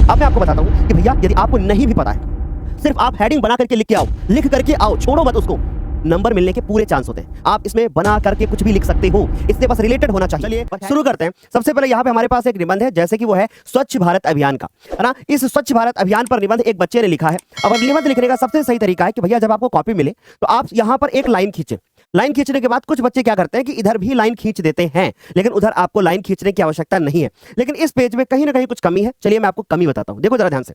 अब मैं आपको बताता हूं कि भैया यदि आपको नहीं भी पता है, सिर्फ आप हेडिंग बना करके लिख के आओ, लिख करके आओ, छोड़ो मत उसको, नंबर मिलने के पूरे चांस होते हैं। आप इसमें बना करके कुछ भी लिख सकते हो, इससे बस रिलेटेड होना चाहिए। चलिए शुरू करते हैं। सबसे पहले यहाँ पे हमारे पास एक निबंध है, जैसे कि वो है स्वच्छ भारत अभियान का, है ना। इस स्वच्छ भारत अभियान पर निबंध एक बच्चे ने लिखा है। अब निबंध लिखने का सबसे सही तरीका है कि भैया जब आपको कॉपी मिले तो आप यहाँ पर एक लाइन खींचे। लाइन खींचने के बाद कुछ बच्चे क्या करते हैं कि इधर भी लाइन खींच देते हैं, लेकिन उधर आपको लाइन खींचने की आवश्यकता नहीं है। लेकिन इस पेज में कहीं ना कहीं कुछ कमी है। चलिए मैं आपको कमी बताता हूं, देखो जरा ध्यान से।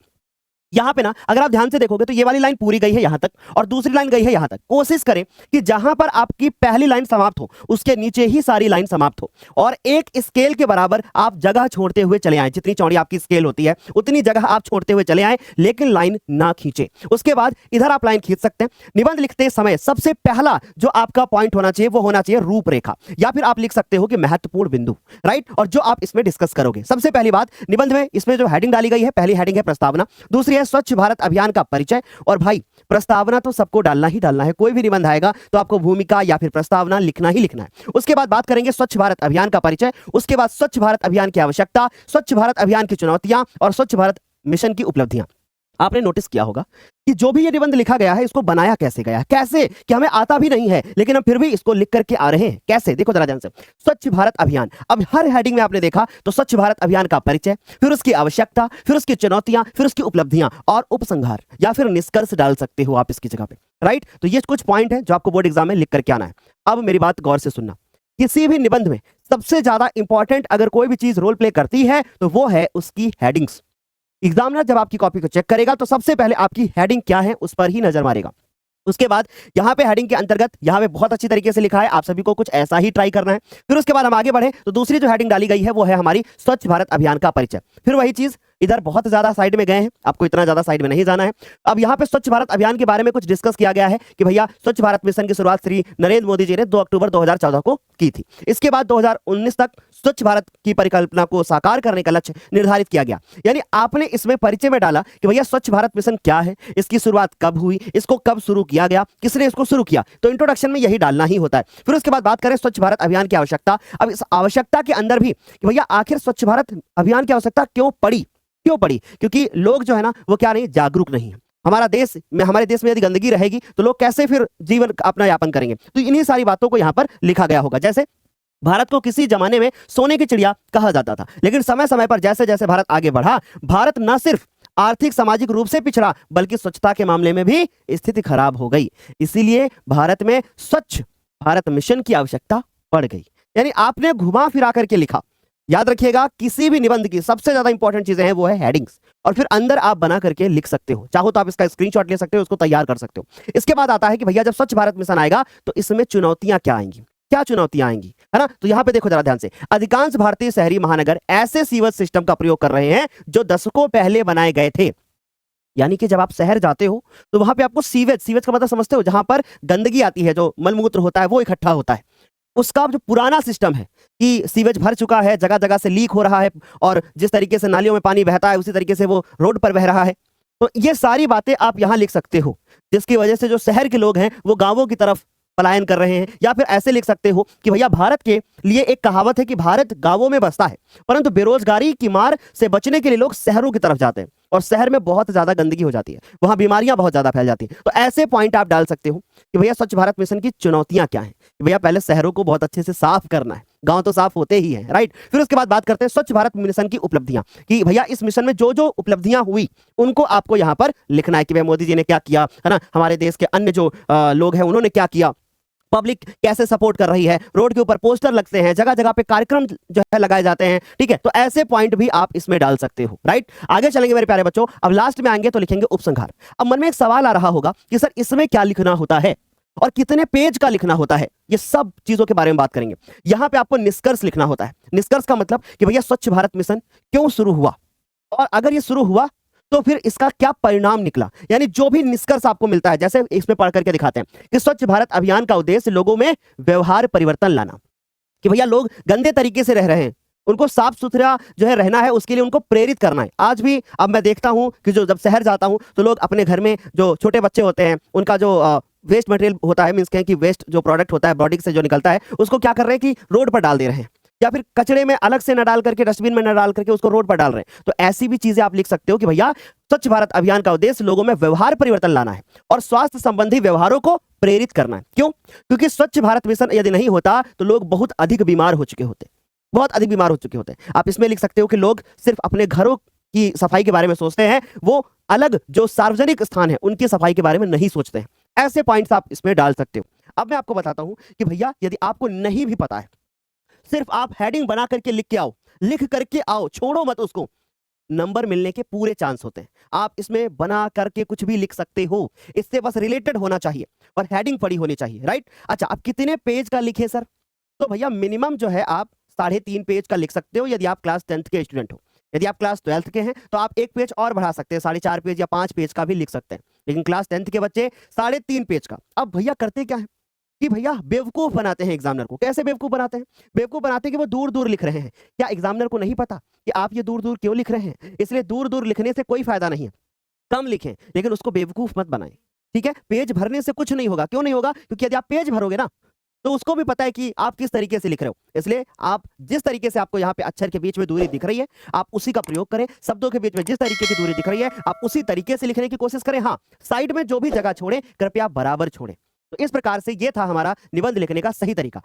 यहाँ पे ना अगर आप ध्यान से देखोगे तो ये वाली लाइन पूरी गई है यहां तक और दूसरी लाइन गई है यहां तक। कोशिश करें कि जहां पर आपकी पहली लाइन समाप्त हो उसके नीचे ही सारी लाइन समाप्त हो और एक स्केल के बराबर आप जगह छोड़ते हुए चले आए। जितनी चौड़ी आपकी स्केल होती है उतनी जगह आप छोड़ते हुए चले आए, लेकिन लाइन ना खींचे। उसके बाद इधर आप लाइन खींच सकते हैं। निबंध लिखते समय सबसे पहला जो आपका पॉइंट होना चाहिए वो होना चाहिए रूपरेखा, या फिर आप लिख सकते हो कि महत्वपूर्ण बिंदु, राइट। और जो आप इसमें डिस्कस करोगे, सबसे पहली बात निबंध में इसमें जो हेडिंग डाली गई है, पहली हेडिंग है प्रस्तावना, दूसरी स्वच्छ भारत अभियान का परिचय। और भाई प्रस्तावना तो सबको डालना ही डालना है, कोई भी निबंध आएगा तो आपको भूमिका या फिर प्रस्तावना लिखना ही लिखना है। उसके बाद बात करेंगे स्वच्छ भारत अभियान का परिचय, उसके बाद स्वच्छ भारत अभियान की आवश्यकता, स्वच्छ भारत अभियान की चुनौतियां और स्वच्छ भारत मिशन की उपलब्धियां। आपने नोटिस किया होगा कि जो भी ये निबंध लिखा गया है इसको बनाया कैसे गया है, कैसे कि हमें आता भी नहीं है लेकिन हम फिर भी इसको लिख करके आ रहे हैं। कैसे, देखो जरा ध्यान से। स्वच्छ भारत अभियान, अब हर हेडिंग में आपने देखा तो स्वच्छ भारत अभियान का परिचय, फिर उसकी आवश्यकता, फिर उसकी चुनौतियां, फिर उसकी उपलब्धियां और उपसंहार या फिर निष्कर्ष डाल सकते हो आप इसकी जगह पे, राइट। तो ये कुछ पॉइंट है जो आपको बोर्ड एग्जाम में लिख करके आना है। अब मेरी बात गौर से सुनना, किसी भी निबंध में सबसे ज्यादा इंपॉर्टेंट अगर कोई भी चीज रोल प्ले करती है तो वो है उसकी हेडिंग्स। एग्जामिनर जब आपकी कॉपी को चेक करेगा तो सबसे पहले आपकी हेडिंग क्या है उस पर ही नजर मारेगा। उसके बाद यहाँ पे हेडिंग के अंतर्गत यहाँ पे बहुत अच्छी तरीके से लिखा है, आप सभी को कुछ ऐसा ही ट्राई करना है। फिर उसके बाद हम आगे बढ़े तो दूसरी जो हेडिंग डाली गई है वो है हमारी स्वच्छ भारत अभियान का परिचय। फिर वही चीज, इधर बहुत ज्यादा साइड में गए हैं, आपको इतना ज्यादा साइड में नहीं जाना है। अब यहाँ पे स्वच्छ भारत अभियान के बारे में कुछ डिस्कस किया गया है कि भैया स्वच्छ भारत मिशन की शुरुआत श्री नरेंद्र मोदी जी ने 2 अक्टूबर 2014 को की थी। इसके बाद 2019 तक स्वच्छ भारत की परिकल्पना को साकार करने का लक्ष्य निर्धारित किया गया। यानी आपने इसमें परिचय में डाला कि भैया स्वच्छ भारत मिशन क्या है, इसकी शुरुआत कब हुई, इसको कब शुरू किया गया, किसने इसको शुरू किया, तो इंट्रोडक्शन में यही डालना ही होता है। फिर उसके बाद बात करें स्वच्छ भारत अभियान की आवश्यकता। अब इस आवश्यकता के अंदर भी कि भैया आखिर स्वच्छ भारत अभियान की आवश्यकता क्यों पड़ी, क्यों पड़ी, क्योंकि लोग जो है ना वो क्या नहीं, जागरूक नहीं है। हमारे देश में यदि गंदगी रहेगी तो लोग कैसे फिर जीवन अपना यापन करेंगे। तो इन्हीं सारी बातों को यहाँ पर लिखा गया होगा। जैसे भारत को किसी जमाने में सोने की चिड़िया कहा जाता था, लेकिन समय समय पर जैसे जैसे भारत आगे बढ़ा, भारत न सिर्फ आर्थिक सामाजिक रूप से पिछड़ा बल्कि स्वच्छता के मामले में भी स्थिति खराब हो गई। इसीलिए भारत में स्वच्छ भारत मिशन की आवश्यकता पड़ गई। यानी आपने घुमा फिरा करके लिखा। याद रखिएगा किसी भी निबंध की सबसे ज्यादा इंपॉर्टेंट चीजें हैं वो है हेडिंग्स, और फिर अंदर आप बना करके लिख सकते हो। चाहो तो आप इसका स्क्रीनशॉट ले सकते हो, उसको तैयार कर सकते हो। इसके बाद आता है कि भैया जब स्वच्छ भारत मिशन आएगा तो इसमें चुनौतियां क्या आएंगी, क्या चुनौतियां आएंगी, है ना। तो यहां पे देखो जरा ध्यान से, अधिकांश भारतीय शहरी महानगर ऐसे सीवर सिस्टम का प्रयोग कर रहे हैं जो दशकों पहले बनाए गए थे। यानी कि जब आप शहर जाते हो तो वहां पे आपको सीवेज का मतलब समझते हो, जहां पर गंदगी आती है, जो मलमूत्र होता है वो इकट्ठा होता है, उसका जो पुराना सिस्टम है कि सीवेज भर चुका है, जगह जगह से लीक हो रहा है और जिस तरीके से नालियों में पानी बहता है उसी तरीके से वो रोड पर बह रहा है। तो ये सारी बातें आप यहां लिख सकते हो, जिसकी वजह से जो शहर के लोग हैं वो गांवों की तरफ पलायन कर रहे हैं। या फिर ऐसे लिख सकते हो कि भैया भारत के लिए एक कहावत है कि भारत गांवों में बसता है, परंतु बेरोजगारी की मार से बचने के लिए लोग शहरों की तरफ जाते हैं और शहर में बहुत ज्यादा गंदगी हो जाती है, वहां बीमारियां बहुत ज्यादा फैल जाती हैं। तो ऐसे पॉइंट आप डाल सकते हो कि भैया स्वच्छ भारत मिशन की चुनौतियां क्या हैं। भैया पहले शहरों को बहुत अच्छे से साफ करना है, गांव तो साफ होते ही हैं, राइट। फिर उसके बाद बात करते हैं स्वच्छ भारत मिशन की उपलब्धियां, कि भैया इस मिशन में जो जो उपलब्धियां हुई उनको आपको यहां पर लिखना है कि भैया मोदी जी ने क्या किया, है ना, हमारे देश के अन्य जो लोग हैं उन्होंने क्या किया, पब्लिक कैसे सपोर्ट कर रही है, रोड के ऊपर पोस्टर लगते हैं, जगह जगह पे कार्यक्रम जो है लगाए जाते हैं, ठीक है। तो ऐसे पॉइंट भी आप इसमें डाल सकते हो, राइट। आगे चलेंगे मेरे प्यारे बच्चों। अब लास्ट में आएंगे तो लिखेंगे उपसंहार। अब मन में एक सवाल आ रहा होगा कि सर इसमें क्या लिखना होता है और कितने पेज का लिखना होता है, ये सब चीजों के बारे में बात करेंगे। यहां पे आपको निष्कर्ष लिखना होता है। निष्कर्ष का मतलब कि भैया स्वच्छ भारत मिशन क्यों शुरू हुआ, और अगर ये शुरू हुआ तो फिर इसका क्या परिणाम निकला। यानी जो भी निष्कर्ष आपको मिलता है, जैसे इसमें पढ़ करके दिखाते हैं कि स्वच्छ भारत अभियान का उद्देश्य लोगों में व्यवहार परिवर्तन लाना, कि भैया लोग गंदे तरीके से रह रहे हैं, उनको साफ सुथरा जो है रहना है, उसके लिए उनको प्रेरित करना है। आज भी अब मैं देखता हूं कि जब शहर जाता हूं तो लोग अपने घर में जो छोटे बच्चे होते हैं उनका जो वेस्ट मटेरियल होता है, मींस कि वेस्ट जो प्रोडक्ट होता है बॉडी से जो निकलता है, उसको क्या कर रहे हैं कि रोड पर डाल दे रहे हैं। या फिर कचड़े में अलग से न डाल करके डस्टबिन में न डाल करके उसको रोड पर डाल रहे हैं। तो ऐसी भी चीजें आप लिख सकते हो कि भैया स्वच्छ भारत अभियान का उद्देश्य लोगों में व्यवहार परिवर्तन लाना है और स्वास्थ्य संबंधी व्यवहारों को प्रेरित करना है। क्यों? क्योंकि स्वच्छ भारत मिशन यदि नहीं होता तो लोग बहुत अधिक बीमार हो चुके होते, बहुत अधिक बीमार हो चुके होते। आप इसमें लिख सकते हो कि लोग सिर्फ अपने घरों की सफाई के बारे में सोचते हैं, वो अलग जो सार्वजनिक स्थान है उनकी सफाई के बारे में नहीं सोचते हैं। ऐसे पॉइंट्स आप इसमें डाल सकते हो। अब मैं आपको बताता हूं कि भैया यदि आपको नहीं भी पता है, सिर्फ आप हेडिंग बना करके लिख के आओ, लिख करके आओ, छोड़ो मत उसको। नंबर मिलने के पूरे चांस होते हैं। आप इसमें बना करके कुछ भी लिख सकते हो, इससे बस रिलेटेड होना चाहिए और हेडिंग पड़ी होनी चाहिए, राइट? अच्छा, आप कितने पेज का लिखे सर? तो भैया मिनिमम जो है आप 3.5 पेज का लिख सकते हो यदि आप क्लास 10th के स्टूडेंट हो। यदि आप क्लास 12th के हैं तो आप 1 पेज और बढ़ा सकते हैं, 4.5 पेज या 5 पेज का भी लिख सकते हैं। लेकिन क्लास 10th के बच्चे 3.5 पेज का। अब भैया करते क्या है कि भैया बेवकूफ बनाते हैं एग्जामिनर को। कैसे बेवकूफ बनाते हैं? बेवकूफ बनाते हैं कि वो दूर दूर लिख रहे हैं। क्या एग्जामिनर को नहीं पता कि आप ये दूर दूर क्यों लिख रहे हैं? इसलिए दूर दूर लिखने से कोई फायदा नहीं है। कम लिखें लेकिन उसको बेवकूफ मत बनाएं, ठीक है? पेज भरने से कुछ नहीं होगा। क्यों नहीं होगा? क्योंकि यदि आप पेज भरोगे ना तो उसको भी पता है कि आप किस तरीके से लिख रहे हो। इसलिए आप जिस तरीके से आपको यहाँ पे अक्षर के बीच में दूरी दिख रही है आप उसी का प्रयोग करें। शब्दों के बीच में जिस तरीके की दूरी दिख रही है आप उसी तरीके से लिखने की कोशिश करें। हाँ, साइड में जो भी जगह छोड़ें कृपया बराबर छोड़ें। तो इस प्रकार से ये था हमारा निबंध लिखने का सही तरीका।